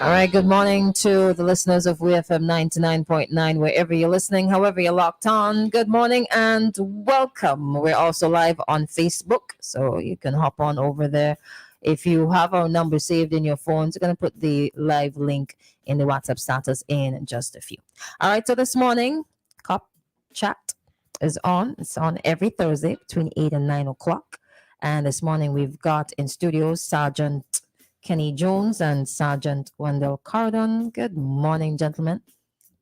All right, good morning to the listeners of WFM 99.9, wherever you're listening, however you're locked on. Good morning and welcome. We're also live on Facebook, so you can hop on over there. If you have our number saved in your phones, we're going to put the live link in the WhatsApp status in just a few. All right, so this morning, Cop Chat is on. It's on every Thursday between 8 and 9 o'clock. And this morning, we've got in studio Sergeant Kenny Jones and Sergeant Wendell Corridon. Good morning, gentlemen.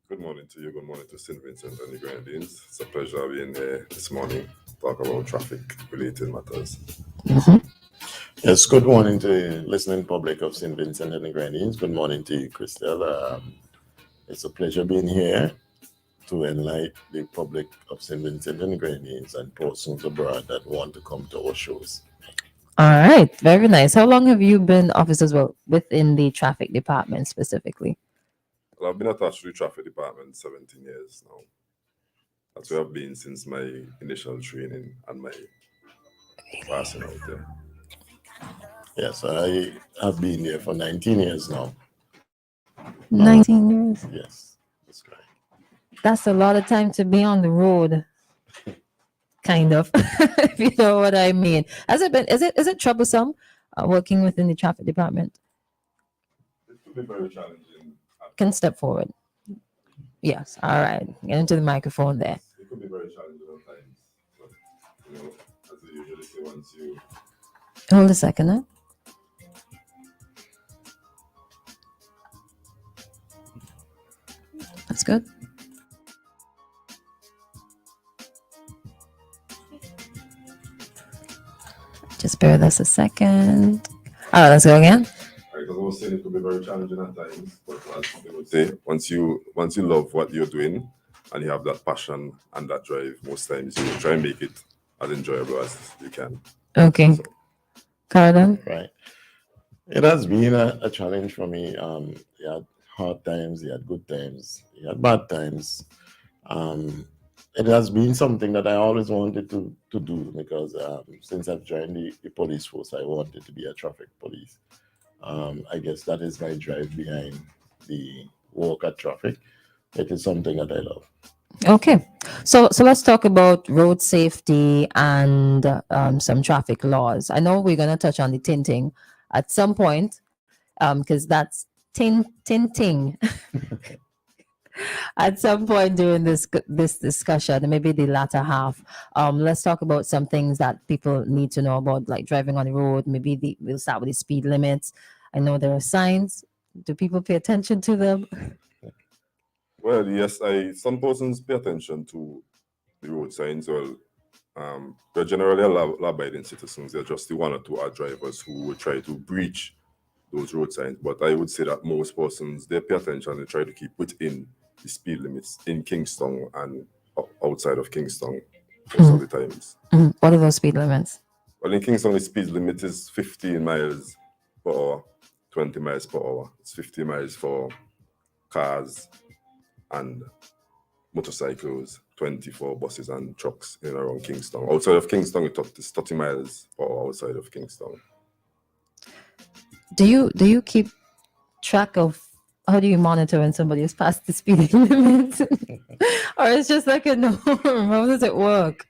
Good morning to you. Good morning to St. Vincent and the Grenadines. It's a pleasure being here this morning to talk about traffic-related matters. Yes, good morning to the listening public of St. Vincent and the Grenadines. Good morning to you, Christal. It's a pleasure being here to enlighten the public of St. Vincent and the Grenadines and persons abroad that want to come to our shows. All right, very nice. How long have you been officers within the traffic department specifically? Well, I've been attached to the traffic department 17 years now. That's where I've been since my initial training and my passing out there. Yes, I have been there for 19 years now. 19 years? Yes, that's correct. That's a lot of time to be on the road. Kind of, if you know what I mean. Has it been? Is it troublesome working within the traffic department? It could be very challenging. Can step forward. Yes. All right. Get into the microphone there. It could be very challenging at times, but as they usually say, once you hold a second. Huh? That's good. Just bear with us a second. All right, let's go again. Because I was saying it could be very challenging at times, but as they would say, once you love what you're doing and you have that passion and that drive, most times you try and make it as enjoyable as you can. Okay. So, Corridon? Right. It has been a challenge for me. You had hard times, you had good times, you had bad times. It has been something that I always wanted to do because since I've joined the police force, I wanted to be a traffic police. I guess that is my drive behind the work at traffic. It is something that I love. Okay, so let's talk about road safety and some traffic laws. I know we're going to touch on the tinting at some point because that's tinting. At some point during this discussion, maybe the latter half, let's talk about some things that people need to know about, like driving on the road. Maybe we'll start with the speed limits. I know there are signs. Do people pay attention to them? Well, yes, some persons pay attention to the road signs. Well, they're generally law-abiding citizens. They're just the one or two drivers who would try to breach those road signs. But I would say that most persons, they pay attention and try to keep within the speed limits in Kingston and outside of Kingston most of the times. What are those speed limits? Well, in Kingston, the speed limit is 15 miles per hour, 20 miles per hour. It's 50 miles for cars and motorcycles, 20 for buses and trucks in around Kingston. Outside of Kingston, it's 30 miles per hour outside of Kingston. Do you keep track of, how do you monitor when somebody has passed the speed limit? Or it's just like a norm? How does it work?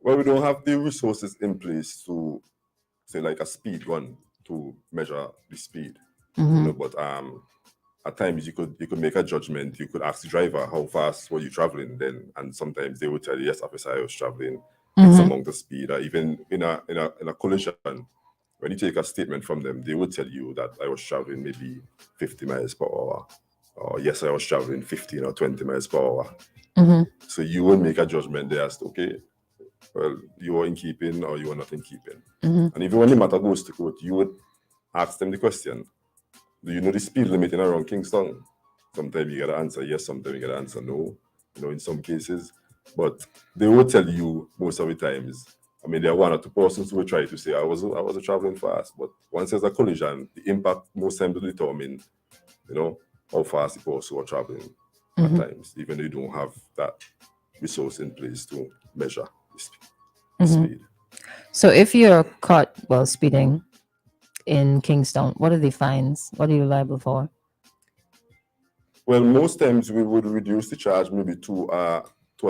Well, we don't have the resources in place to say like a speed gun to measure the speed. But at times you could make a judgment. You could ask the driver how fast were you traveling then, and sometimes they would tell you, yes, officer, I was traveling X amount of speed. Or even in a collision, when you take a statement from them, they would tell you that I was traveling maybe 50 miles per hour or yes, I was traveling 15 or 20 miles per hour. Mm-hmm. So you will make a judgment there as to, okay, well, you are in keeping or you are not in keeping. Mm-hmm. And even when the matter goes to court, you would ask them the question, do you know the speed limit in around Kingston? Sometimes you get an answer yes, sometimes you get an answer no, in some cases. But they will tell you most of the times. I mean, there are one or two persons who will try to say, I was traveling fast. But once there's a collision, the impact most times will determine, how fast the person are traveling at times, even though you don't have that resource in place to measure the speed. So if you're caught while speeding in Kingston, what are the fines? What are you liable for? Well, most times we would reduce the charge maybe to a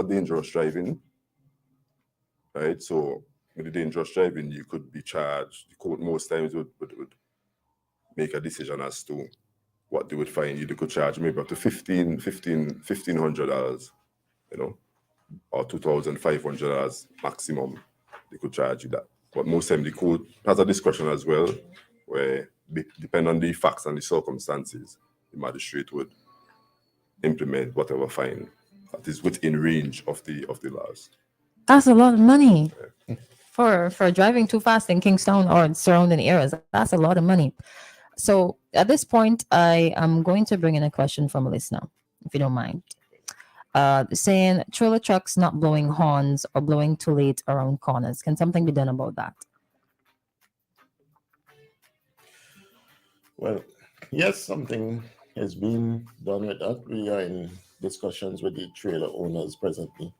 dangerous driving, right? So with the dangerous driving, you could be charged. The court most times would make a decision as to what they would fine you. They could charge maybe up to $1,500, or $2,500 maximum. They could charge you that. But most times the court has a discretion as well, where depending on the facts and the circumstances, the magistrate would implement whatever fine that is within range of the laws. That's a lot of money for driving too fast in Kingston or surrounding areas. That's a lot of money. So at this point, I am going to bring in a question from a listener, if you don't mind. Saying trailer trucks not blowing horns or blowing too late around corners. Can something be done about that? Well, yes, something has been done with that. We are in discussions with the trailer owners presently.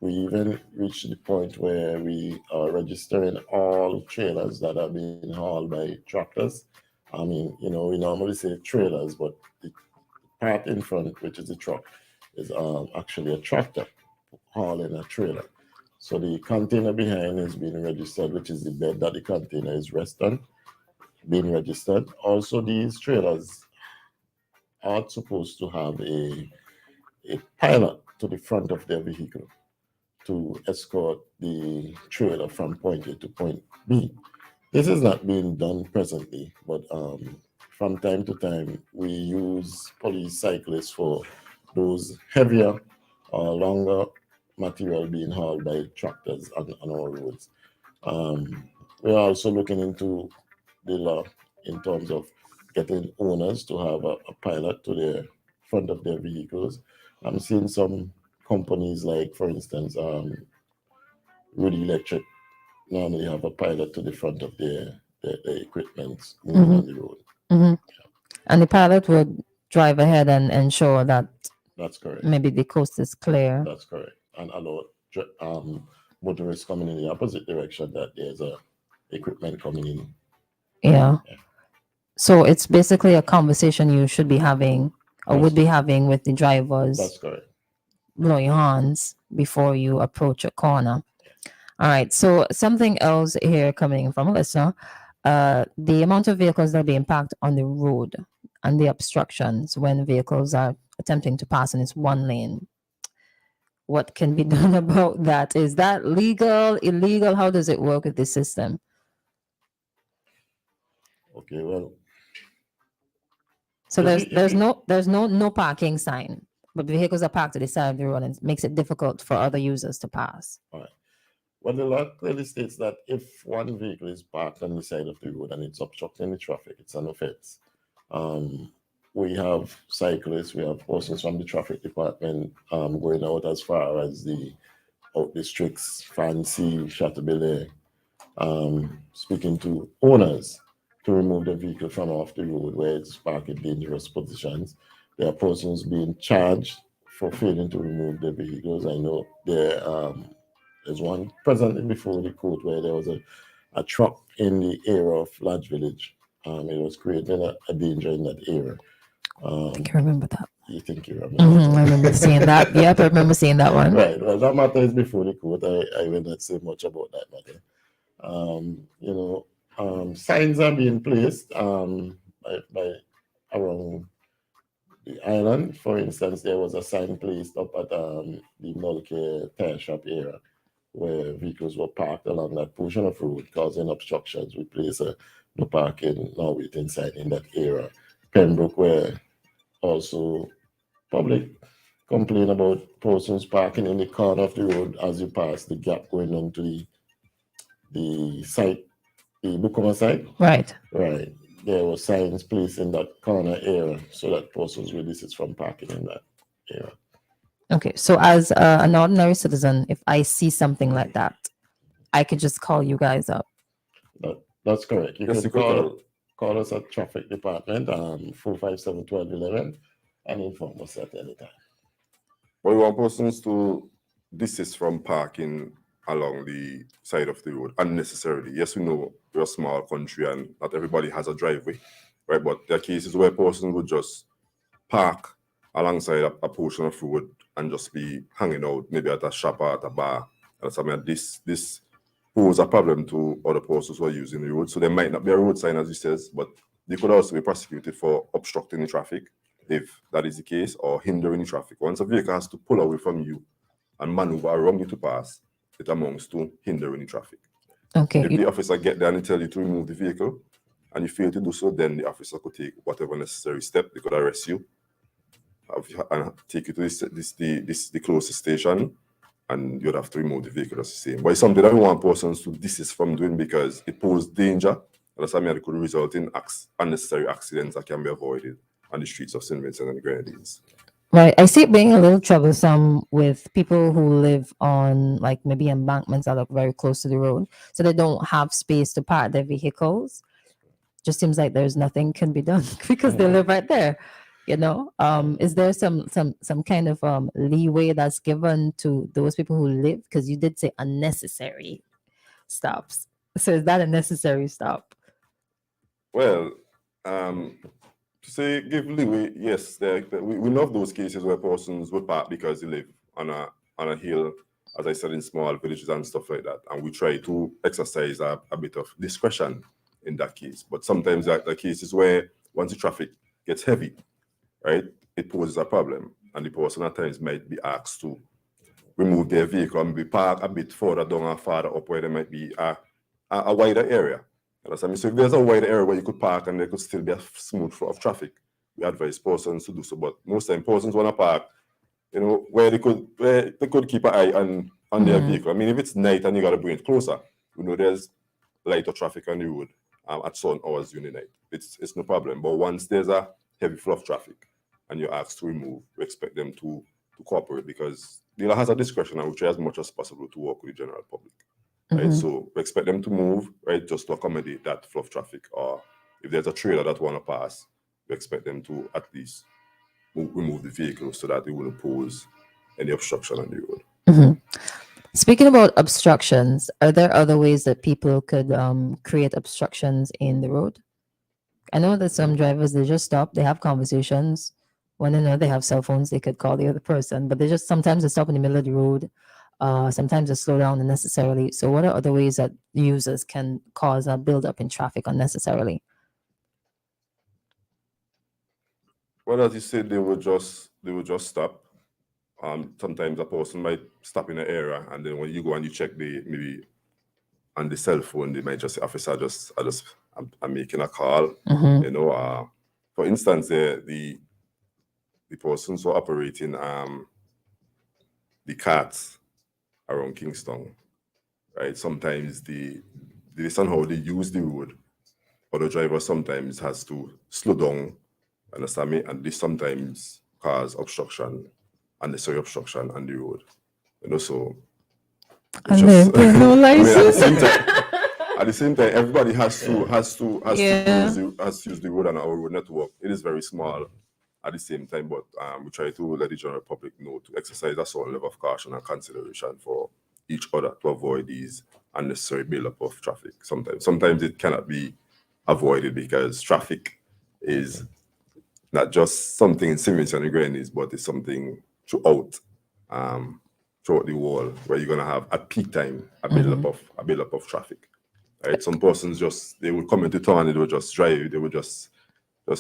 We even reached the point where we are registering all trailers that are being hauled by tractors. I mean, we normally say trailers, but the part in front, which is the truck, is actually a tractor hauling a trailer. So the container behind is being registered, which is the bed that the container is resting, being registered. Also, these trailers are supposed to have a pilot to the front of their vehicle to escort the trailer from point A to point B. This is not being done presently, but from time to time, we use police cyclists for those heavier or longer material being hauled by tractors on our roads. We're also looking into the law in terms of getting owners to have a pilot to the front of their vehicles. I'm seeing some companies like, for instance, Rudy Electric normally have a pilot to the front of their equipment moving on the road. Mm-hmm. And the pilot would drive ahead and ensure that That's correct. maybe the coast is clear. That's correct. And allow motorists coming in the opposite direction that there's a equipment coming in. Yeah. So it's basically a conversation you should be having or would be having with the drivers. That's correct. Blowing horns before you approach a corner. All right. So something else here coming from a listener. The amount of vehicles that are being parked on the road and the obstructions when vehicles are attempting to pass in its one lane. What can be done about that? Is that legal, illegal? How does it work with the system? Okay, well. So there's no parking sign, but vehicles are parked to the side of the road and it makes it difficult for other users to pass. All right. Well, the law clearly states that if one vehicle is parked on the side of the road and it's obstructing the traffic, it's an offense. We have cyclists, we have persons from the traffic department going out as far as the out districts, Fancy, Chateaubelair, speaking to owners to remove the vehicle from off the road where it's parked in dangerous positions. There are persons being charged for failing to remove the vehicles. I know there's one presently before the court where there was a truck in the area of Lodge Village. It was creating a danger in that area. I think I remember that. You think you remember? I remember seeing that. Yep, I remember seeing that one. Right. Well, that matter is before the court. I will not say much about that matter. Signs are being placed by around the island. For instance, there was a sign placed up at the Mulcair Tire Shop area where vehicles were parked along that portion of road, causing obstructions. We place a no parking, no waiting sign in that area. Pembroke, where also public complain about persons parking in the corner of the road as you pass the gap going on to the site, the Bukuma site. Right. Right. There were signs placed in that corner area so that persons will desist from parking in that area. Okay. So, as an ordinary citizen, if I see something like that, I could just call you guys up. That's correct. You Yes, can you could call us at traffic department 457-1211 and inform us at any time. But we want persons to desist from parking along the side of the road unnecessarily. Yes, we know we're a small country and not everybody has a driveway, right? But there are cases where persons would just park alongside a portion of road and just be hanging out, maybe at a shop or at a bar. And something this pose a problem to other persons who are using the road. So there might not be a road sign, as you says, but they could also be prosecuted for obstructing the traffic if that is the case, or hindering the traffic. Once a vehicle has to pull away from you and maneuver around you to pass, it amounts to hindering the traffic. Okay. If the officer get there and tell you to remove the vehicle and you fail to do so, then the officer could take whatever necessary step. They could arrest you and take you to the closest station, and you'd have to remove the vehicle as the same. But it's something that we want persons to desist from doing because it poses danger. And that's something that could result in unnecessary accidents that can be avoided on the streets of St. Vincent and the Grenadines. Right. I see it being a little troublesome with people who live on like maybe embankments that look very close to the road. So they don't have space to park their vehicles. Just seems like there's nothing can be done because they live right there. Is there some kind of leeway that's given to those people who live? Because you did say unnecessary stops. So is that a necessary stop? Well, to say give leeway, yes, we love those cases where persons would park because they live on a hill, as I said, in small villages and stuff like that, and we try to exercise a bit of discretion in that case. But sometimes there are cases where once the traffic gets heavy, right, it poses a problem, and the person at times might be asked to remove their vehicle and be parked a bit further down or farther up where there might be a wider area. So if there's a wider area where you could park and there could still be a smooth flow of traffic, we advise persons to do so. But most time persons want to park, where they could keep an eye on their vehicle. I mean, if it's night and you got to bring it closer, there's lighter traffic on the road at certain hours during the night. It's no problem. But once there's a heavy flow of traffic and you're asked to remove, we expect them to cooperate because the dealer has a discretion and we try as much as possible to work with the general public. Right, so we expect them to move, right, just to accommodate that flow of traffic. Or if there's a trailer that want to pass, we expect them to at least remove the vehicle so that it wouldn't pose any obstruction on the road. Speaking about obstructions, are there other ways that people could create obstructions in the road? I know that some drivers, they just stop, they have conversations. When they know they have cell phones, they could call the other person, but sometimes they stop in the middle of the road. Sometimes they slow down unnecessarily. So what are other ways that users can cause a buildup in traffic unnecessarily? Well, as you said, they would just stop. Sometimes a person might stop in an area, and then when you go and you check maybe on the cell phone, they might just say, "Officer, I'm making a call." For instance, the persons who are operating the carts around Kingston, right? Sometimes based on how they use the road, or the driver sometimes has to slow down, understand me? And this sometimes cause unnecessary obstruction on the road. So no license. At the same time, everybody has to use the road and our road network. It is very small at the same time, but we try to let the general public know to exercise a certain level of caution and consideration for each other to avoid these unnecessary build-up of traffic. Sometimes it cannot be avoided because traffic is not just something in St. Vincent and the Grenadines, but it's something throughout the world where you're gonna have at peak time a build-up of traffic. Right? Some persons they would come into town and they would just drive. They would just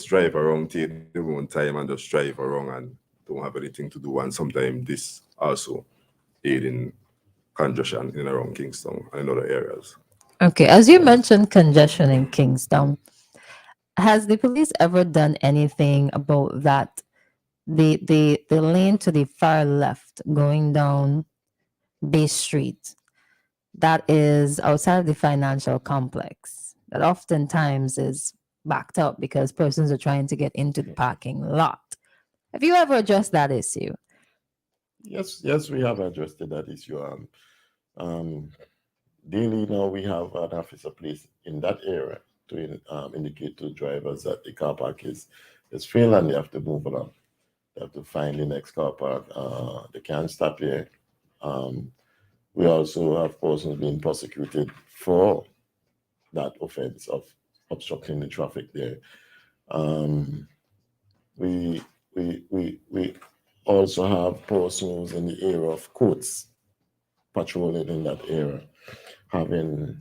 drive around, take their own time and just drive around and don't have anything to do. And sometimes this also aid in congestion in around Kingston and in other areas. Okay, as you mentioned congestion in Kingston, Has the police ever done anything about that? The lane to the far left going down Bay Street, that is outside of the financial complex, that oftentimes is backed up because persons are trying to get into the parking lot. Have you ever addressed that issue? Yes, we have addressed that issue. Um, Daily now we have an officer placed in that area to indicate to drivers that the car park is full and they have to move along. They have to find the next car park. They can't stop here. We also have persons being prosecuted for that offense of obstructing the traffic there. Um, we we also have persons in the area of courts patrolling in that area, having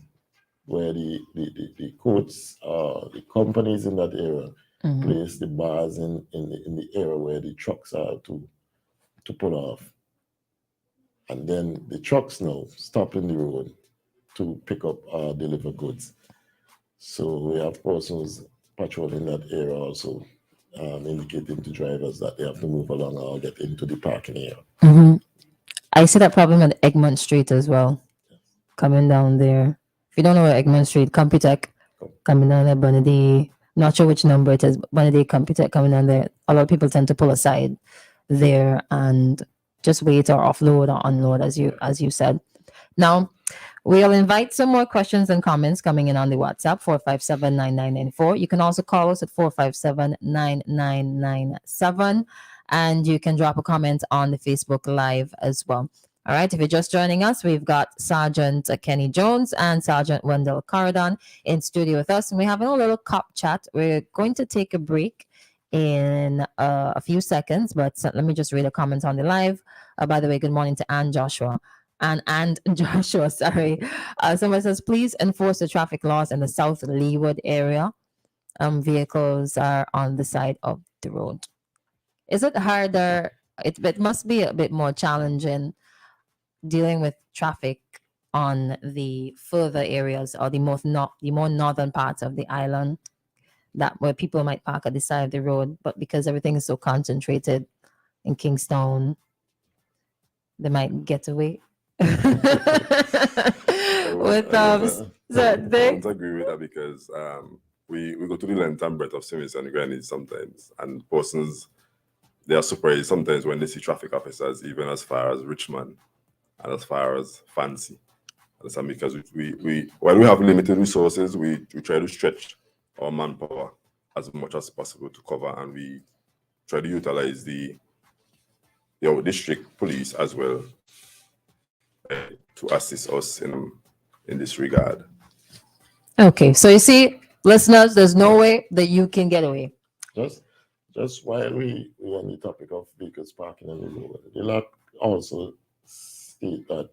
where the courts, the companies in that area place the bars in the area where the trucks are to pull off. And then the trucks now stop in the road to pick up deliver goods. So we have persons patrolling that area also, indicating to drivers that they have to move along or get into the parking area. I see that problem on Egmont Street as well, coming down there. If you don't know where Egmont Street, Computech, coming down there, Bonady, not sure which number it is, but Bonady, Computech coming down there. A lot of people tend to pull aside there and just wait or offload or unload, as you said. Now, we'll invite some more questions and comments coming in on the WhatsApp 457-9994. You can also call us at 457-9997, and you can drop a comment on the Facebook Live as well. All right, if you're just joining us, we've got Sergeant Kenny Jones and Sergeant Wendell Corridon in studio with us, and we're having a little cop chat. We're going to take a break in a few seconds, but let me just read a comment on the live. By the way, good morning to Ann Joshua. And Joshua, sorry. Someone says, please enforce the traffic laws in the South Leeward area. Vehicles are on the side of the road. Is it harder? It must be a bit more challenging dealing with traffic on the further areas or the more northern parts of the island, that where people might park at the side of the road, but because everything is so concentrated in Kingstown, they might get away. With I don't agree with that because we go to the length and breadth of Simmons and Granite sometimes, and persons, they are surprised sometimes when they see traffic officers even as far as Richmond and as far as Fancy. Understand? Because we while we have limited resources, we try to stretch our manpower as much as possible to cover, and we try to utilize the district police as well to assist us in this regard. Okay, so you see, listeners, there's no way that you can get away. Just while we on the topic of vehicles parking on the road, the law also state that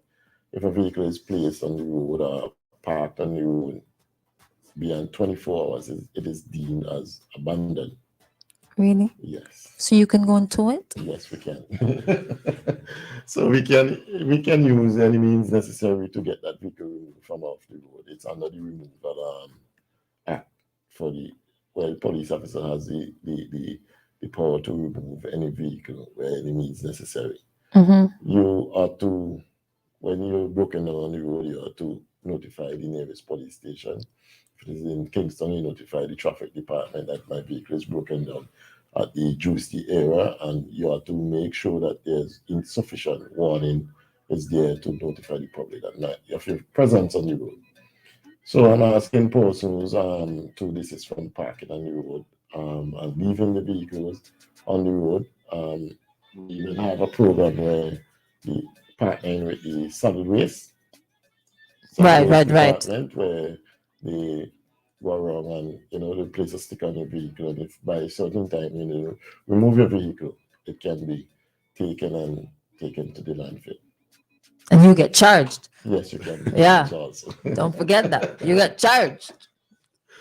if a vehicle is placed on the road or parked on the road beyond 24 hours, it is deemed as abandoned. Really? Yes. So you can go into it? Yes, we can. So we can use any means necessary to get that vehicle removed from off the road. It's under the removal act for the police officer has the power to remove any vehicle where any means necessary. You are to, when you're broken down on the road, you are to notify the nearest police station. If it is in Kingston, you notify the traffic department that my vehicle is broken down at the Juicy area, and you have to make sure that there's insufficient warning is there to notify the public that you have your presence on the road. So I'm asking persons to desist from parking on the road and leaving the vehicles on the road. We will have a program where the partnering with the solid waste. Right. Where they go around and they place a sticker on your vehicle, and if by a certain time remove your vehicle, it can be taken to the landfill. And you get charged. Yes, you can. Yeah. Also. Don't forget that. You get charged.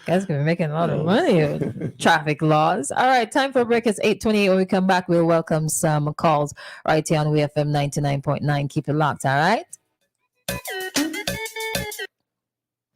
Guys gonna be making a lot of money with traffic laws. All right, time for a break. It's 8:28. When we come back, we'll welcome some calls right here on WFM 99.9. Keep it locked, all right?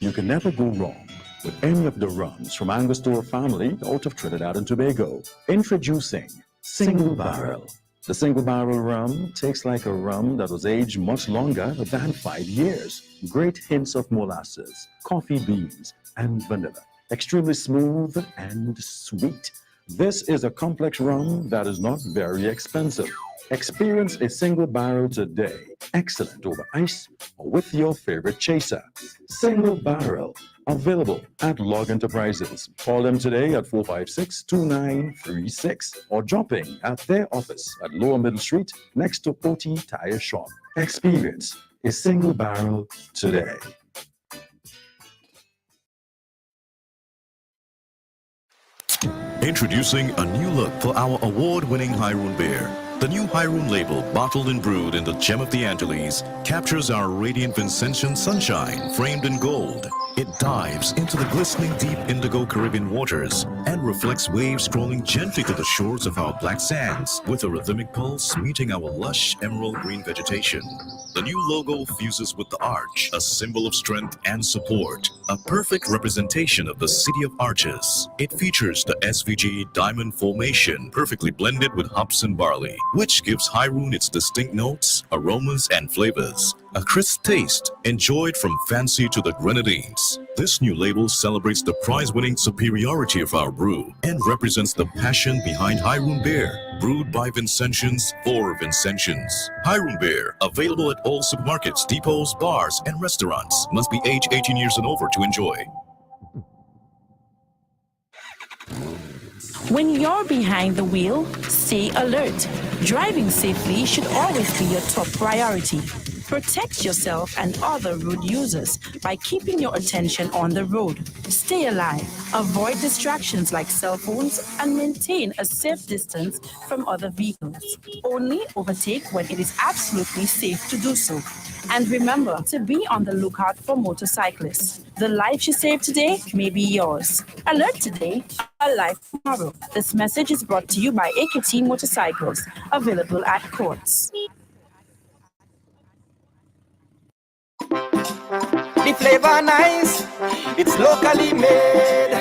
You can never go wrong with any of the rums from Angostura family out of Trinidad and Tobago. Introducing Single Barrel. The single barrel rum tastes like a rum that was aged much longer than 5 years. Great hints of molasses, coffee beans, and vanilla. Extremely smooth and sweet. This is a complex rum that is not very expensive. Experience a single barrel today. Excellent over ice or with your favorite chaser. Single Barrel. Available at Log Enterprises. Call them today at 456-2936 or dropping at their office at Lower Middle Street next to OT Tire Shop. Experience a Single Barrel today. Introducing a new look for our award-winning Highroon beer. The new Highroon label, bottled and brewed in the gem of the Antilles, captures our radiant Vincentian sunshine framed in gold. It dives into the glistening deep indigo Caribbean waters and reflects waves scrolling gently to the shores of our black sands with a rhythmic pulse meeting our lush emerald green vegetation. The new logo fuses with the arch, a symbol of strength and support, a perfect representation of the City of Arches. It features the SVG diamond formation perfectly blended with hops and barley, which gives Highroon its distinct notes, aromas, and flavors. A crisp taste, enjoyed from fancy to the grenadines. This new label celebrates the prize-winning superiority of our brew and represents the passion behind Highroon beer, brewed by Vincentians for Vincentians. Highroon beer, available at all supermarkets, depots, bars, and restaurants. Must be age 18 years and over to enjoy. When you're behind the wheel, stay alert. Driving safely should always be your top priority. Protect yourself and other road users by keeping your attention on the road. Stay alive, avoid distractions like cell phones, and maintain a safe distance from other vehicles. Only overtake when it is absolutely safe to do so. And remember to be on the lookout for motorcyclists. The life you save today may be yours. Alert today, alive tomorrow. This message is brought to you by AKT Motorcycles, available at courts. The flavor nice, it's locally made.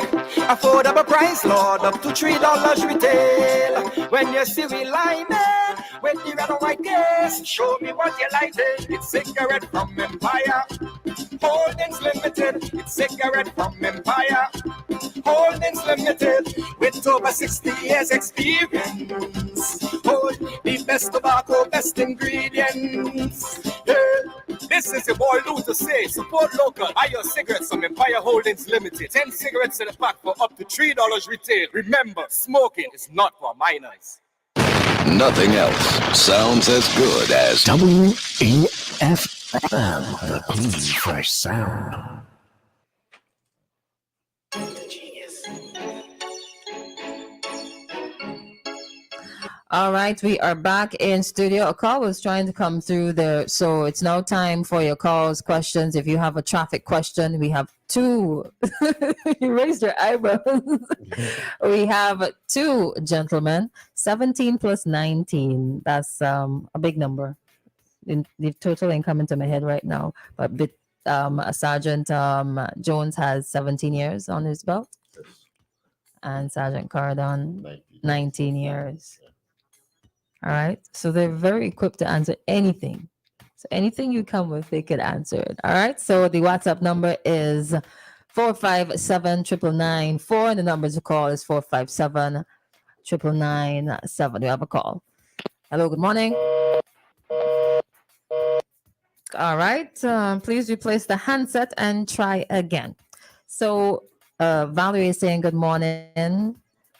Affordable price, Lord, up to $3 retail. When you see we line it, with the red and white case, show me what you like it. It's cigarette from Empire. Holdings Limited, it's cigarette from Empire. Holdings Limited, with over 60 years experience. Hold the best tobacco, best ingredients. Yeah. This is your boy Lou to say, support local, buy your cigarettes from Empire Holdings Limited. 10 cigarettes in a pack for up to $3 retail. Remember, smoking is not for minors. Nothing else sounds as good as WEFM, the clean, fresh sound. All right, we are back in studio. A call was trying to come through there, so it's now time for your calls, questions. If you have a traffic question, we have two. You raised your eyebrows. We have two gentlemen, 17 plus 19. That's a big number. The total ain't coming to my head right now, but Sergeant Jones has 17 years on his belt, and Sergeant Corridon 19 years. All right. So they're very equipped to answer anything. So anything you come with, they could answer it. All right. So the WhatsApp number is 457-999-4. And the number to call is 457-999-7. We have a call. Hello. Good morning. All right. Please replace the handset and try again. So Valerie is saying good morning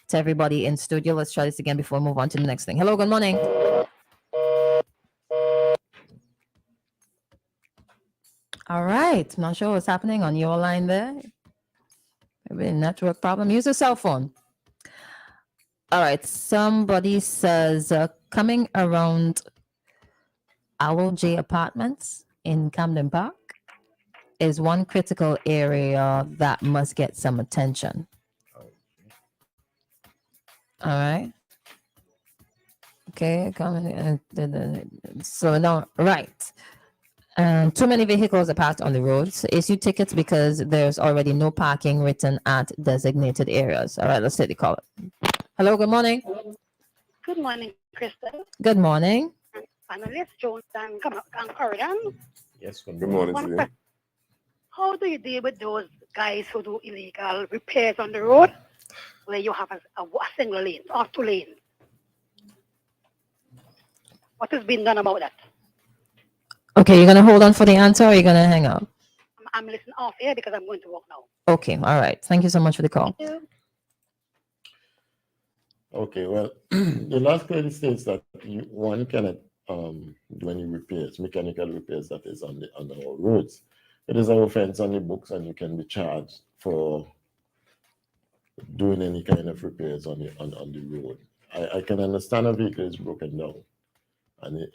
to everybody in studio. Let's try this again before we move on to the next thing. Hello, good morning. All right. Not sure what's happening on your line there. Maybe a network problem. Use a cell phone. All right. Somebody says coming around Aloe J Apartments in Camden Park is one critical area that must get some attention. All right. Okay, coming. So now, right. And too many vehicles are parked on the roads. Issue tickets because there's already no parking written at designated areas. All right, let's take the call. Hello, good morning. Good morning, Christal. Good morning. I'm Alice Jones. I'm Corridon. Yes, Good morning to you. How do you deal with those guys who do illegal repairs on the road where you have a single lane or 2 lanes? What has been done about that? Okay, you're going to hold on for the answer or you're going to hang up? I'm listening off here because I'm going to work now. Okay, all right. Thank you so much for the call. Thank you. Okay, well, the law clearly states that one cannot do any repairs, mechanical repairs, that is on our roads. It is an offense on the books, and you can be charged for doing any kind of repairs on the road. I can understand a vehicle is broken down, and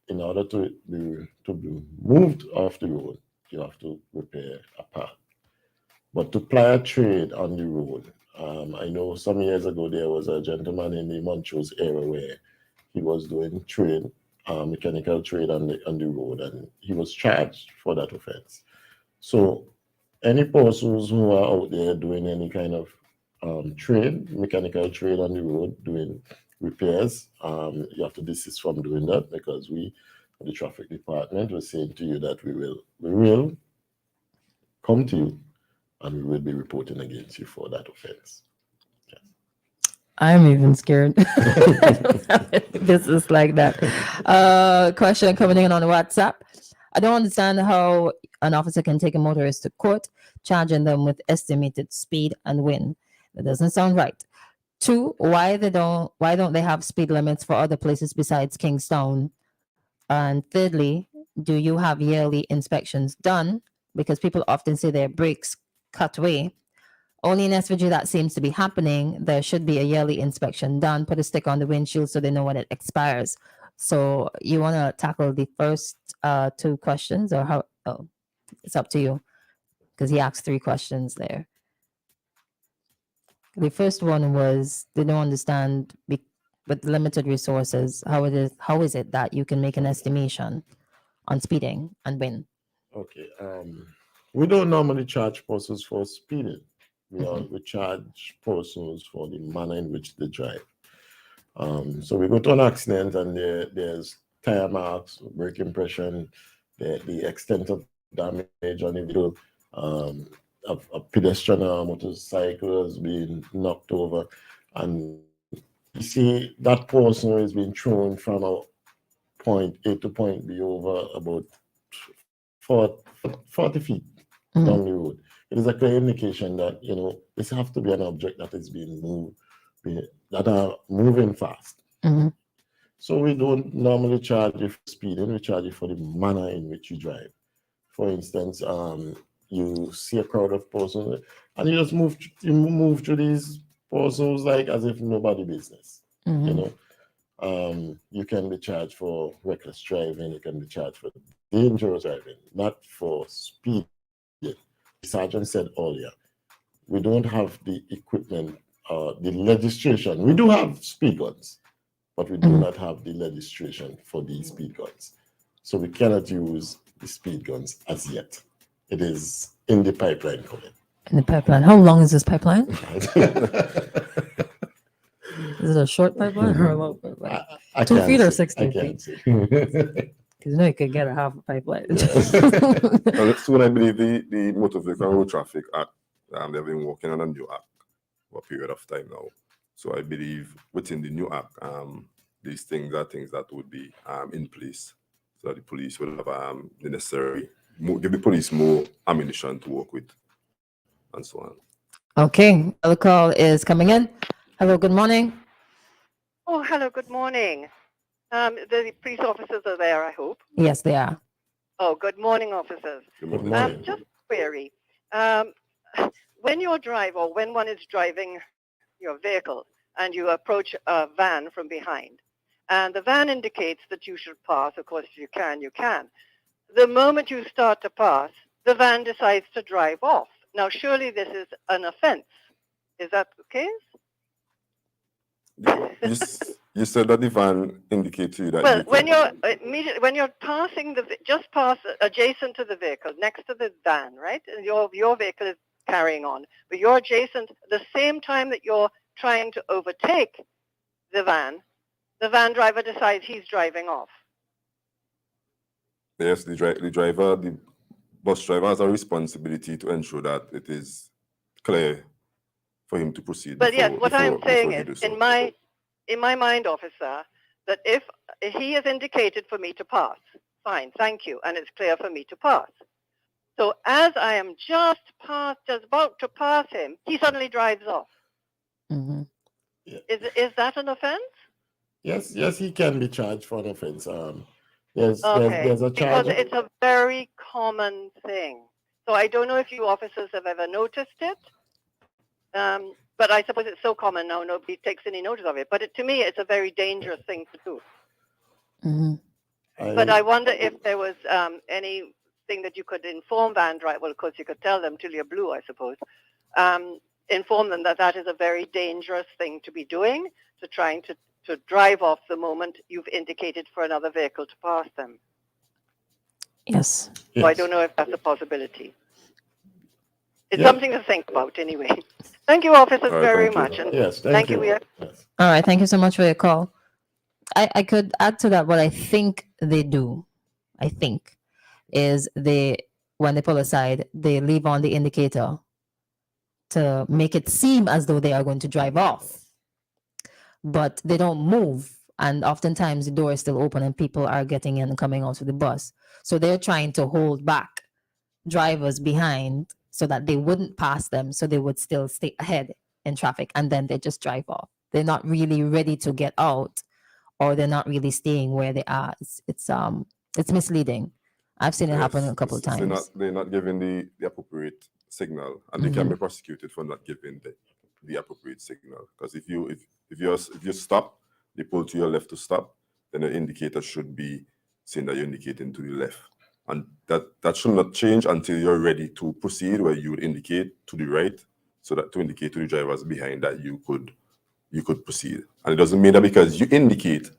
in order to be moved off the road, you have to repair a part. But to ply a trade on the road, I know some years ago there was a gentleman in the Montrose area where he was doing trade, mechanical trade on the road, and he was charged for that offense. So any persons who are out there doing any kind of trade, mechanical trade on the road, doing repairs, you have to desist from doing that, because we, the traffic department, were saying to you that we will come to you and we will be reporting against you for that offense. Yes. I'm even scared. This is like that. Question coming in on WhatsApp. I don't understand how an officer can take a motorist to court, charging them with estimated speed and win. That doesn't sound right. 2, why don't they have speed limits for other places besides Kingstown? And thirdly, do you have yearly inspections done? Because people often say their brakes cut away. Only in SVG that seems to be happening. There should be a yearly inspection done. Put a sticker on the windshield so they know when it expires. So you want to tackle the first 2 questions, or how? Oh, it's up to you, because he asked 3 questions there. The first one was they don't understand with limited resources. How is it that you can make an estimation on speeding and when? Okay. We don't normally charge persons for speeding. We charge persons for the manner in which they drive. So we go to an accident and there's tire marks, brake impression, the extent of damage on the vehicle, a pedestrian or motorcycle has been knocked over, and you see that person is being thrown from a point A to point B over about 40 feet down the road. It is a clear indication that, this have to be an object that is being moved, that are moving fast. So we don't normally charge you for speeding, we charge you for the manner in which you drive. For instance, you see a crowd of persons and you just move through these persons like as if nobody business. You can be charged for reckless driving, you can be charged for dangerous driving, not for speed. The sergeant said earlier, we don't have the equipment, the legislation. We do have speed guns, but we do not have the legislation for these speed guns. So we cannot use the speed guns as yet. It is in the pipeline coming. In the pipeline. How long is this pipeline? Is it a short pipeline or a long pipeline? 2 feet or 16 feet? Because you could get a half a pipeline. Soon I believe the Motor Vehicle Road Traffic Act, they've been working on a new act for a period of time now. So I believe within the new act, these things are things that would be in place, so that the police will have the necessary, give the police more ammunition to work with, and so on. Okay, the call is coming in. Hello, good morning. Oh, hello, good morning. The police officers are there, I hope. Yes, they are. Oh, good morning, officers. Good morning. Just a query. When you drive, or when one is driving your vehicle and you approach a van from behind, and the van indicates that you should pass, of course, if you can, you can. The moment you start to pass, the van decides to drive off. Now, surely this is an offense. Is that the case? You said that the van indicates to you that Well, you when can- when you're passing just past adjacent to the vehicle, next to the van, right? And your vehicle is carrying on, but you're adjacent the same time that you're trying to overtake the van driver decides he's driving off. Yes, the bus driver has a responsibility to ensure that it is clear for him to proceed. But yes, what I'm saying before he is, does so. in my mind, officer, that if he has indicated for me to pass, fine, thank you, and it's clear for me to pass. So as I am just about to pass him, he suddenly drives off. Mm-hmm. Yeah. Is that an offense? Yes, he can be charged for an offense. There's a Because charge. it's a very common thing. So I don't know if you officers have ever noticed it, but I suppose it's so common now nobody takes any notice of it. But to me, it's a very dangerous thing to do. Mm-hmm. But I wonder if there was anything that you could inform van driver. Well, of course, you could tell them till you're blue, I suppose. Inform them that is a very dangerous thing to be doing, to trying to drive off the moment you've indicated for another vehicle to pass them. Yes. So I don't know if that's a possibility. It's Yeah. something to think about anyway. Thank you, officers, All right, very thank you. much. And Yes, thank you. Yes. All right. Thank you so much for your call. I could add to that what I think they do. I think is when they pull aside, they leave on the indicator to make it seem as though they are going to drive off, but they don't move. And oftentimes the door is still open and people are getting in and coming out of the bus. So they're trying to hold back drivers behind so that they wouldn't pass them, so they would still stay ahead in traffic, and then they just drive off. They're not really ready to get out, or they're not really staying where they are. It's misleading. I've seen it happen a couple of times. They're not giving the appropriate signal, and they can be prosecuted for not giving the appropriate signal. Because if you stop, they pull to your left to stop, then the indicator should be saying that you're indicating to the left. And that should not change until you're ready to proceed, where you would indicate to the right, so that to indicate to the drivers behind that you could proceed. And it doesn't mean that because you indicate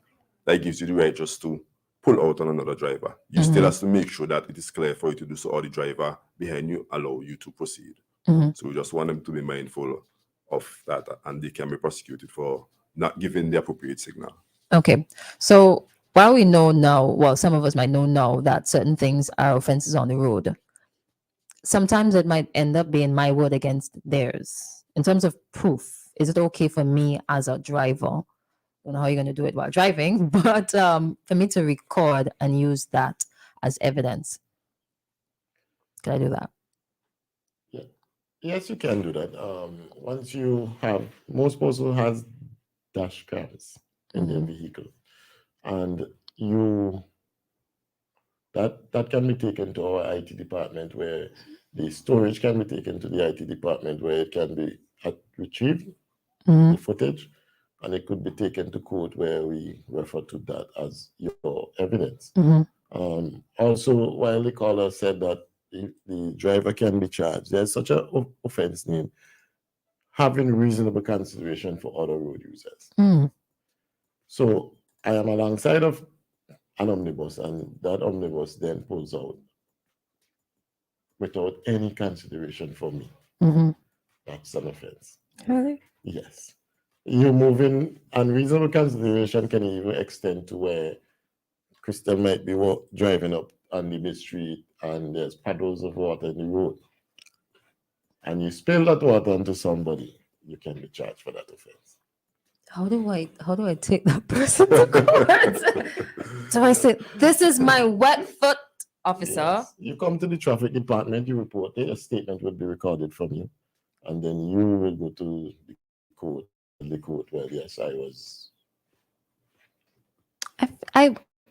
that gives you the right just to pull out on another driver. You still have to make sure that it is clear for you to do so, or the driver behind you allow you to proceed. So we just want them to be mindful of that, and they can be prosecuted for not giving the appropriate signal. Okay. So while we know now, well, some of us might know now that certain things are offenses on the road, sometimes it might end up being my word against theirs. In terms of proof, is it okay for me as a driver? I don't know how you're going to do it while driving, but for me to record and use that as evidence. Can I do that? Yeah. Yes, you can do that. Once you have, most person has dash cams in their vehicle, and that can be taken to our IT department, where the storage can be taken to the IT department, where it can be retrieved, the footage, and it could be taken to court, where we refer to that as your evidence. Also, while the caller said that the driver can be charged, there's such an offense named having reasonable consideration for other road users. So I am alongside of an omnibus, and that omnibus then pulls out without any consideration for me. That's an offense. Really? Yes. You moving unreasonable consideration can even extend to where Christal might be driving up on the mid street and there's puddles of water in the road, and you spill that water onto somebody, you can be charged for that offense. How do I take that person to court? So I say, this is my wet foot, officer. Yes. You come to the traffic department, you report it, a statement will be recorded from you, and then you will go to the court. Well, yes, I was.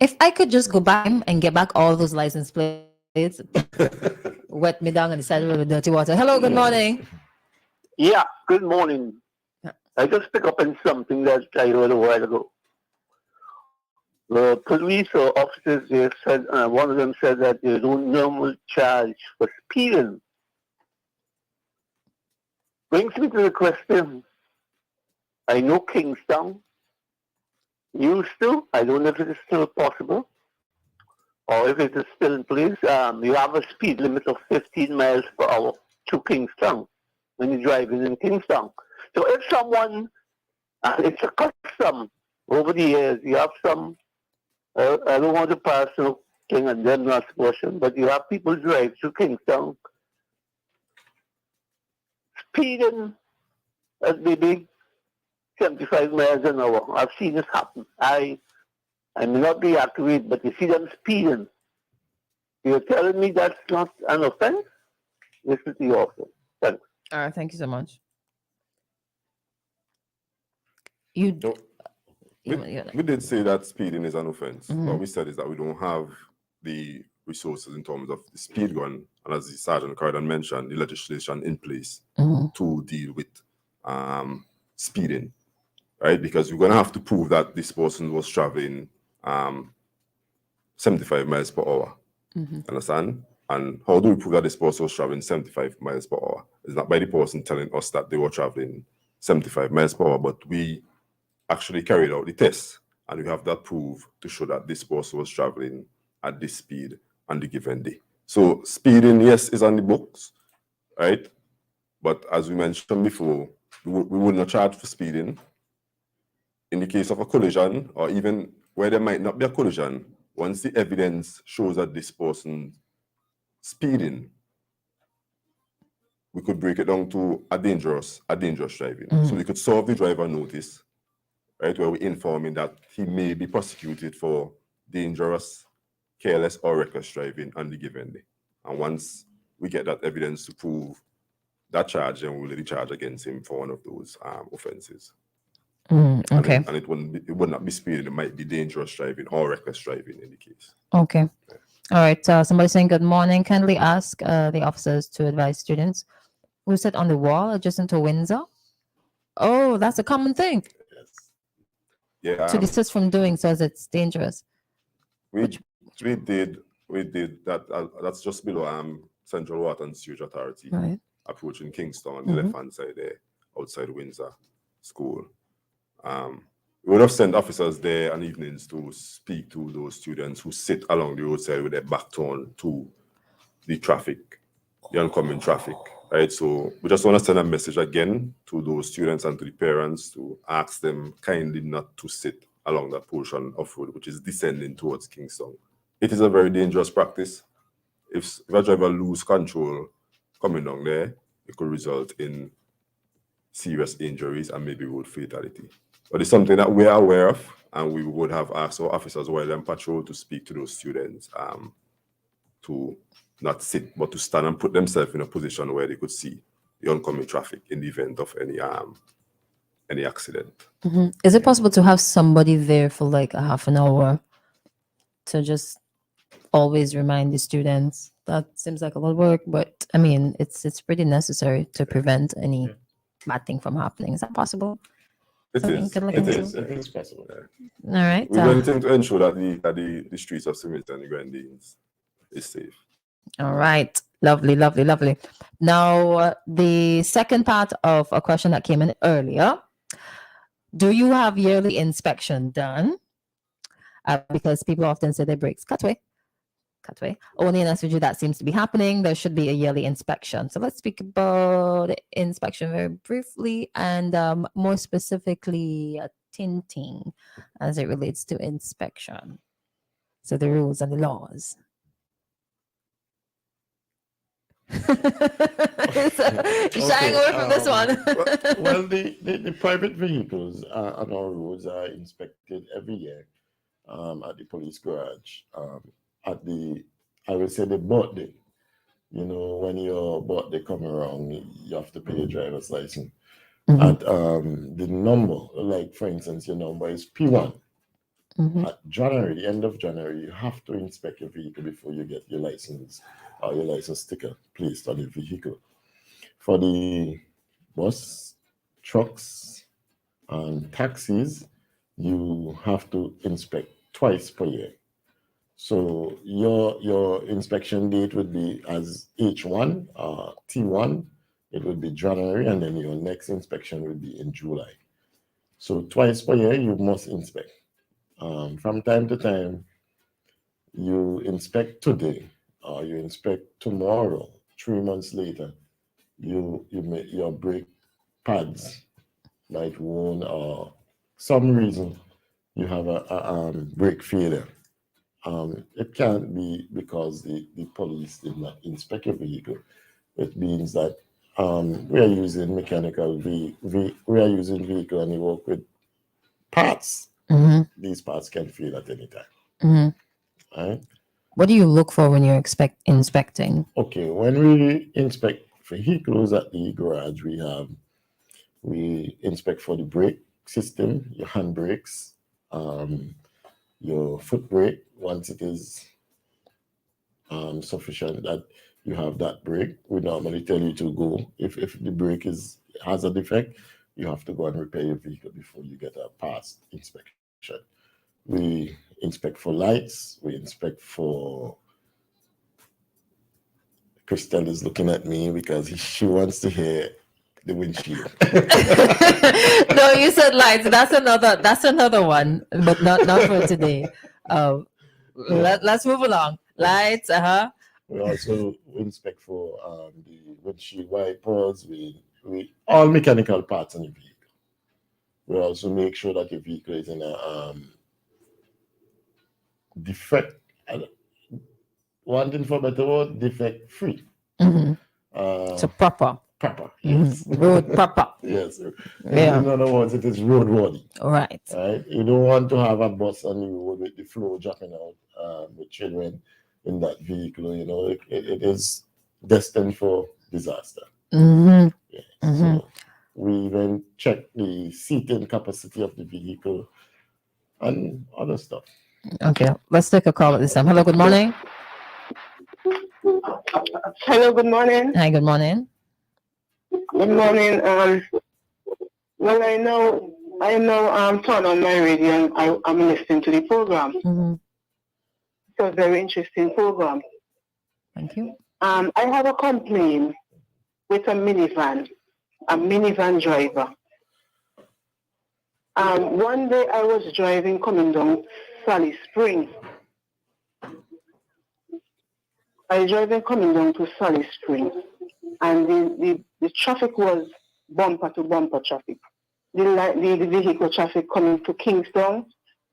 If I could just go back and get back all those license plates, wet me down on the side of the dirty water. Hello, good morning. Yeah, good morning. I just pick up on something that I heard a while ago. The police or officers, they said, one of them said that they don't normally charge for speeding. Brings me to the question, I know Kingstown, used to. I don't know if it is still possible or if it is still in place. You have a speed limit of 15 miles per hour to Kingston when you're driving in Kingston. So if someone, it's a custom over the years, you have some, I don't want to pass no thing and then not portion, but you have people drive to Kingston speeding at maybe 75 miles an hour. I've seen this happen. I may not be accurate, but you see them speeding. You're telling me that's not an offense? Listen to you also. Thanks. All right, thank you so much. You, No, we did say that speeding is an offense. Mhm. What we said is that we don't have the resources in terms of the speed gun, and as the Sergeant Corridon mentioned, the legislation in place Mhm. to deal with speeding, right? Because we're going to have to prove that this person was traveling 75 miles per hour. Mhm. Understand? And how do we prove that this person was traveling 75 miles per hour? It's not by the person telling us that they were traveling 75 miles per hour, but we actually carried out the test, and we have that proof to show that this person was traveling at this speed on the given day. So speeding, yes, is on the books, right? But as we mentioned before, we would not charge for speeding. In the case of a collision, or even where there might not be a collision, once the evidence shows that this person speeding, we could break it down to a dangerous driving. So we could serve the driver notice, right, where we inform him that he may be prosecuted for dangerous, careless, or reckless driving on the given day. And once we get that evidence to prove that charge, then we'll lay the charge against him for one of those offenses. Okay. And it would not be speeding, it might be dangerous driving or reckless driving in the case. Okay. All right. Somebody saying good morning. Kindly ask the officers to advise students who sit on the wall adjacent to Windsor. Oh, that's a common thing. Yeah. To desist from doing so as it's dangerous. We did that. That's just below Central Water and Sewage Authority, Right. approaching Kingston on the left hand side there, outside Windsor School. We would have sent officers there on evenings to speak to those students who sit along the roadside with their back turned to the traffic, the oncoming traffic, right? So we just want to send a message again to those students and to the parents to ask them kindly not to sit along that portion of road which is descending towards Kingston. It is a very dangerous practice. If a driver lose control coming down there, it could result in serious injuries and maybe road fatality. But it's something that we're aware of, and we would have asked our officers while on patrol to speak to those students to not sit, but to stand and put themselves in a position where they could see the oncoming traffic in the event of any accident. Mhm. Is it possible to have somebody there for like a half an hour to just always remind the students? That seems like a lot of work, but I mean, it's pretty necessary to prevent any bad thing from happening. Is that possible? It Something you is. could look It into? is. It is possible. All right. We're going to ensure that the streets of Simit and the Grenadines is safe. All right. Lovely, lovely, lovely. Now, the second part of a question that came in earlier. Do you have yearly inspection done? Because people often say their brakes cut away. Only in SVG that seems to be happening. There should be a yearly inspection. So let's speak about inspection very briefly and more specifically tinting as it relates to inspection. So the rules and the laws. Shying away from this one. Well, the private vehicles on our roads are inspected every year at the police garage. At the, I would say, the birthday. You know, when your birthday come around, you have to pay your driver's license. At the number, like for instance, your number is P1. At January, the end of January, you have to inspect your vehicle before you get your license or your license sticker placed on your vehicle. For the bus, trucks, and taxis, you have to inspect twice per year. So your inspection date would be as H1 or T1. It would be January, and then your next inspection would be in July. So twice per year, you must inspect. From time to time, you inspect today or you inspect tomorrow, 3 months later, you make your brake pads might wound or some reason you have a brake failure. It can't be because the police did not inspect your vehicle. It means that we are using we are using vehicle and we work with parts. These parts can fail at any time. Right? What do you look for when you're inspecting? Okay, when we inspect vehicles at the garage, we inspect for the brake system, your hand brakes, your foot brake. Once it is sufficient that you have that brake, we normally tell you to go. If the brake has a defect, you have to go and repair your vehicle before you get a past inspection. We inspect for lights. We inspect for. Christal is looking at me because she wants to hear the windshield. No, you said lights. That's another one, but not for today. Let's move along. Lights, We also inspect for the windshield wipers. We all mechanical parts on your vehicle. We also make sure that your vehicle is in a defect. One thing for better word, defect free. So proper. Yes. Road proper. Yes. Yeah. In other words, it is roadworthy. Right. Right. You don't want to have a bus on the road with the floor dropping out with children in that vehicle. You know, it is destined for disaster. Yeah. So we even check the seating capacity of the vehicle and other stuff. Okay, let's take a call at this time. Hello, good morning. Hello, good morning. Hi, good morning. Good morning. Well, I know turn on my radio and I'm listening to the program. It's a very interesting program. Thank you. I have a complaint with a minivan driver. One day I was driving coming down Sally Spring. I was driving coming down to Sally Spring, and the traffic was bumper to bumper traffic. The vehicle traffic coming to Kingston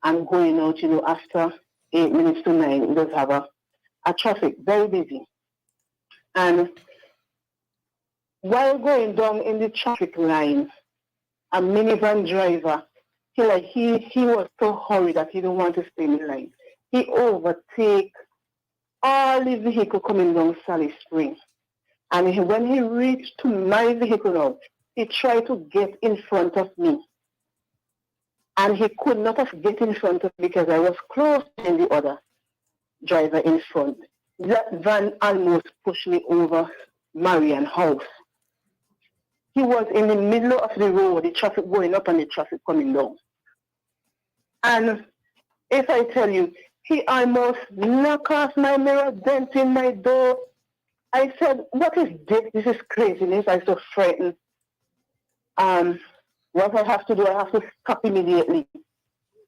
and going out, after 8 minutes to 9, it does have a traffic, very busy. And while going down in the traffic line, a minivan driver, he was so hurried that he didn't want to stay in the line. He overtake all the vehicle coming down Sally Spring. And when he reached to my vehicle now, he tried to get in front of me. And he could not have get in front of me because I was close to the other driver in front. That van almost pushed me over Marian House. He was in the middle of the road, the traffic going up and the traffic coming down. And if I tell you, he almost knocked off my mirror, dent in my door. I said, what is this? This is craziness. I was so frightened. What I have to do, I have to stop immediately.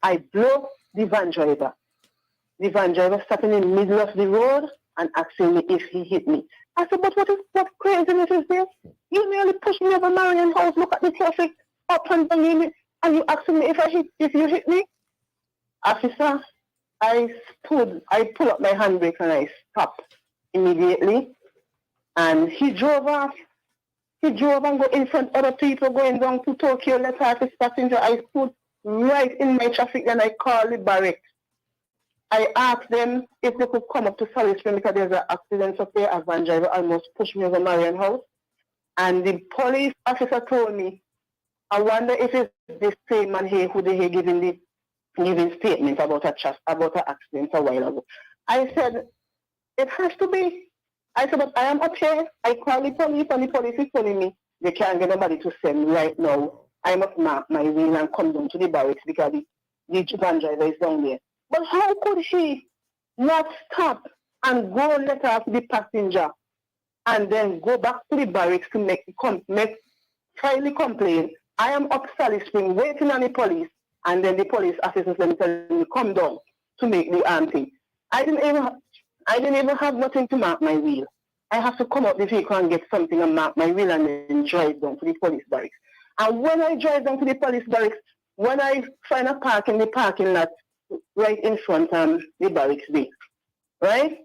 I blow the van driver. The van driver stopping in the middle of the road and asking me if he hit me. I said, but what craziness is this? You nearly pushed me over Marian House. Look at the traffic up and down, and you asking me if you hit me? Officer, I pulled up my handbrake and I stopped immediately. And he drove off. He drove and go in front of other people going down to Tokyo, let off his passenger. I stood right in my traffic and I called the barracks. I asked them if they could come up to Sally Spring because there's an accident up there. A van driver almost pushed me over Marian House. And the police officer told me, I wonder if it's the same man here who they giving statement about an accident a while ago. I said, it has to be. I said, but I am up here. I call the police and the police is telling me they can't get nobody to send me right now. I'm up my wheel and come down to the barracks because the van driver is down there. But how could he not stop and go let off the passenger and then go back to the barracks to file the complaint? I am up Sally Spring waiting on the police and then the police officers them tell me come down to make the thing. I didn't even have nothing to mark my wheel. I have to come out the vehicle and get something and mark my wheel and then drive down to the police barracks. And when I drive down to the police barracks, when I find a park in the parking lot right in front of the barracks there, right?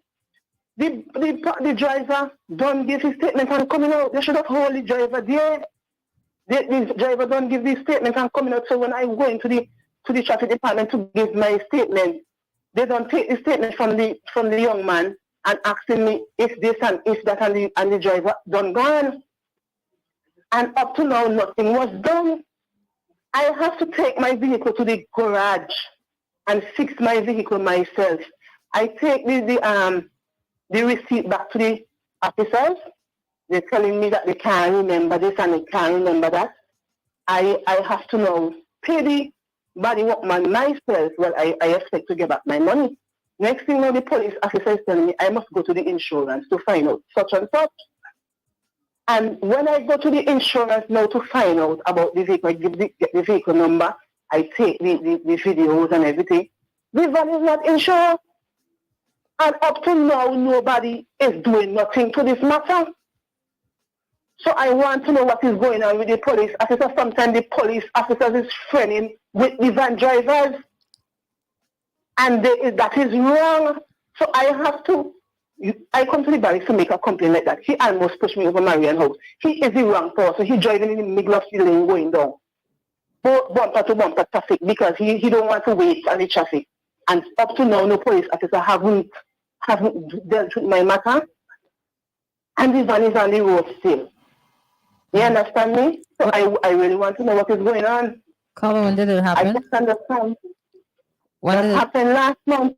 The driver don't give his statement and coming out. They should have hold the driver there. The driver don't give his statement and coming out. So when I go into the traffic department to give my statement, they don't take the statement from the young man and asking me if this and if that and the driver done gone. And up to now nothing was done. I have to take my vehicle to the garage and fix my vehicle myself. I take the receipt back to the officers. They're telling me that they can't remember this and they can't remember that. I have to now pay the body workman myself. Well, I expect to get back my money. Next thing now, the police officer is telling me I must go to the insurance to find out such and such. And when I go to the insurance now to find out about the vehicle, I get the vehicle number, I take the videos and everything. The van is not insured. And up to now, nobody is doing nothing to this matter. So I want to know what is going on with the police officers. Sometimes the police officers is friending with the van drivers. And that is wrong. So I come to the barracks to make a complaint like that. He almost pushed me over Marian house. He is the wrong person. He's driving in the middle of the lane going down. Bumper to bumper traffic because he don't want to wait on the traffic. And up to now, no police officer haven't dealt with my matter. And the van is on the road still. You understand me? So I really want to know what is going on. Carla, when did it happen? I just understand. It happened last month.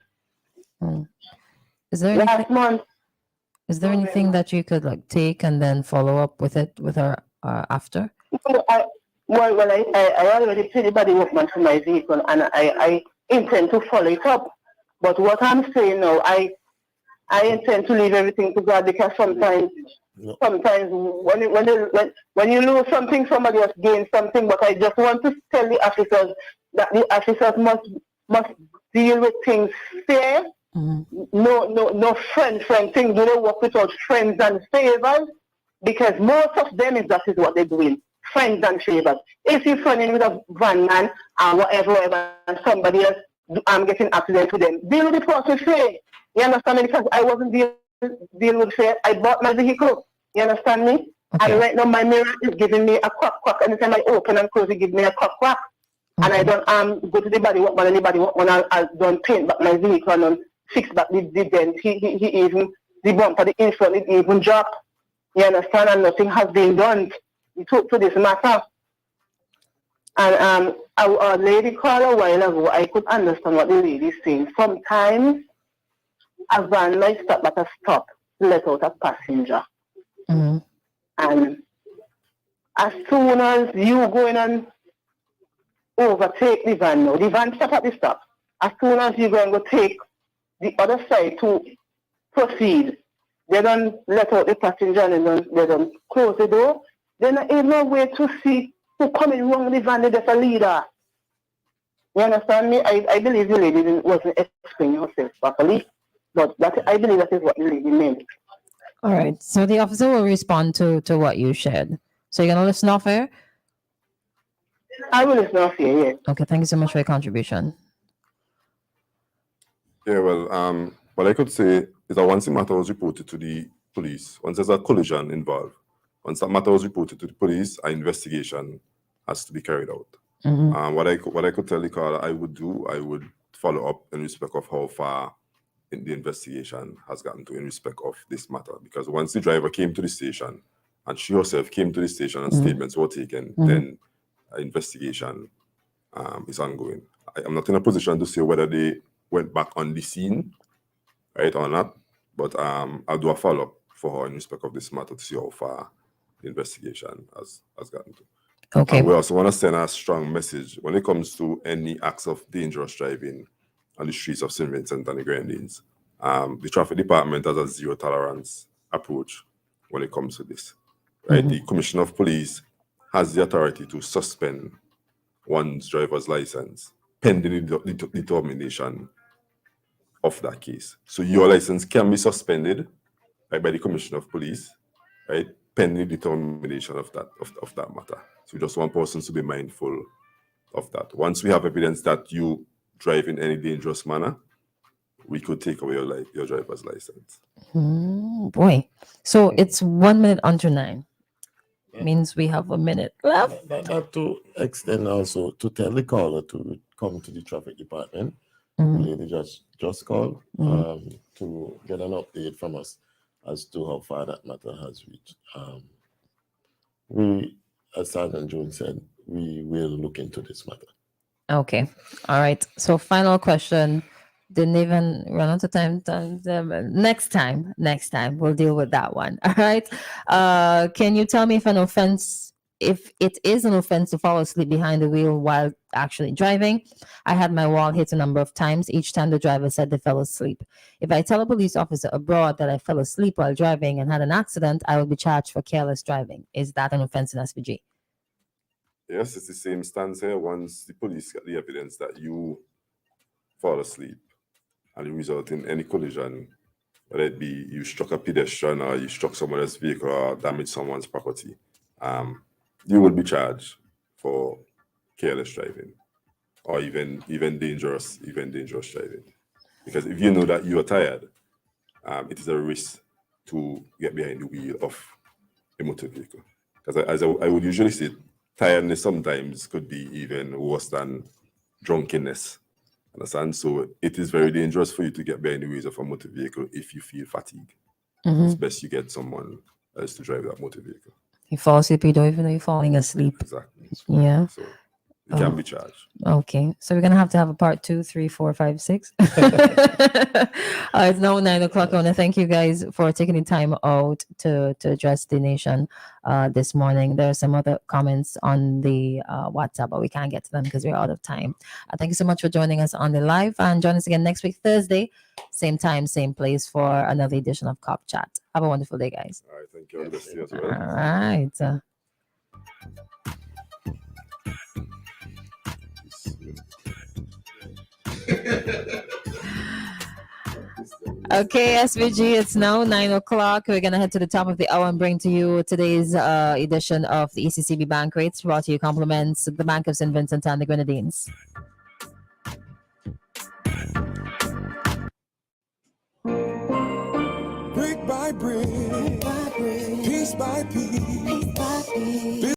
Is there anything that you could like take and then follow up with her after? I already paid the body workman for my vehicle and I intend to follow it up. But what I'm saying now, I intend to leave everything to God because sometimes when you lose something, somebody else gains something. But I just want to tell the officers that the officers must deal with things fair. Mm-hmm. No friend things. Do they work without friends and favors? Because most of them that is what they're doing. Friends and favors. If you're friending with a van man and whatever, and somebody else getting accident to them, deal with the person fair. You understand me? Because I wasn't dealing with fair. I bought my vehicle. You understand me? Okay. And right now my mirror is giving me a quack. Anytime I open and close, it gives me a quack. Okay. And I don't go to the body workman and the body workman I don't paint back my vehicle and don't fix back the dent. He even the bumper, the infront, it even dropped. You understand? And nothing has been done to this matter. And a lady called a while ago. I could understand what the lady is saying. Sometimes a van might stop at a stop to let out a passenger. Mm-hmm. And as soon as you go in and overtake the van now, the van stop at the stop. As soon as you go and go take the other side to proceed, they don't let out the passenger and they don't close the door. Then there is no way to see who coming wrong with the van. There's a leader. You understand me? I believe the lady wasn't explaining herself properly, but I believe that is what the lady meant. All right. So the officer will respond to what you shared. So you're gonna listen off air? I will listen off air, yes. Okay. Thank you so much for your contribution. Yeah, well, what I could say is that once the matter was reported to the police, once there's a collision involved, once that matter was reported to the police, an investigation has to be carried out. Mm-hmm. What I could tell the caller I would follow up in respect of how far the investigation has gotten to in respect of this matter. Because once the driver came to the station and she herself came to the station and statements were taken, then an investigation is ongoing. I'm not in a position to say whether they went back on the scene, right, or not, but I'll do a follow-up for her in respect of this matter to see how far the investigation has gotten to. Okay. We also want to send a strong message when it comes to any acts of dangerous driving on the streets of St. Vincent and the Grenadines. The traffic department has a zero tolerance approach when it comes to this. Right? Mm-hmm. The Commissioner of Police has the authority to suspend one's driver's license pending the determination of that case. So your license can be suspended, right, by the Commissioner of Police, right, pending determination of that matter. So just want persons to be mindful of that. Once we have evidence that you drive in any dangerous manner, we could take away your driver's license. Boy, so it's 1 minute under 9. Means we have a minute left. That to extend also to tell the caller to come to the traffic department. Mhm. The lady just called to get an update from us as to how far that matter has reached. We, as Sergeant Jones said, we will look into this matter. Okay. All right. So final question. Didn't even run out of time. Next time we'll deal with that one. All right. Can you tell me if it is an offense to fall asleep behind the wheel while actually driving? I had my wall hit a number of times. Each time the driver said they fell asleep. If I tell a police officer abroad that I fell asleep while driving and had an accident, I will be charged for careless driving. Is that an offense in SVG? Yes, it's the same stance here. Once the police get the evidence that you fall asleep and it result in any collision, whether it be you struck a pedestrian or you struck someone else's vehicle or damaged someone's property, you will be charged for careless driving or even dangerous driving. Because if you know that you are tired, it is a risk to get behind the wheel of a motor vehicle. Because as I would usually say, tiredness sometimes could be even worse than drunkenness. Understand? So it is very dangerous for you to get behind the wheels of a motor vehicle if you feel fatigued. It's best you get someone else to drive that motor vehicle. You fall asleep, you don't even know you're falling asleep. Exactly. Yeah. So you can be charged. Okay. So we're gonna have to have a part 2, 3, 4, 5, 6. It's now 9 o'clock. I want to thank you guys for taking the time out to address the nation this morning. There are some other comments on the WhatsApp, but we can't get to them because we're out of time. Thank you so much for joining us on the live, and join us again next week, Thursday, same time, same place, for another edition of Cop Chat. Have a wonderful day, guys. All right, thank you. All the best to you as All well. right. Okay, SVG, it's now 9 o'clock. We're going to head to the top of the hour and bring to you today's edition of the ECCB Bank Rates, brought to you compliments the Bank of St. Vincent and the Grenadines. Brick by brick, piece by piece.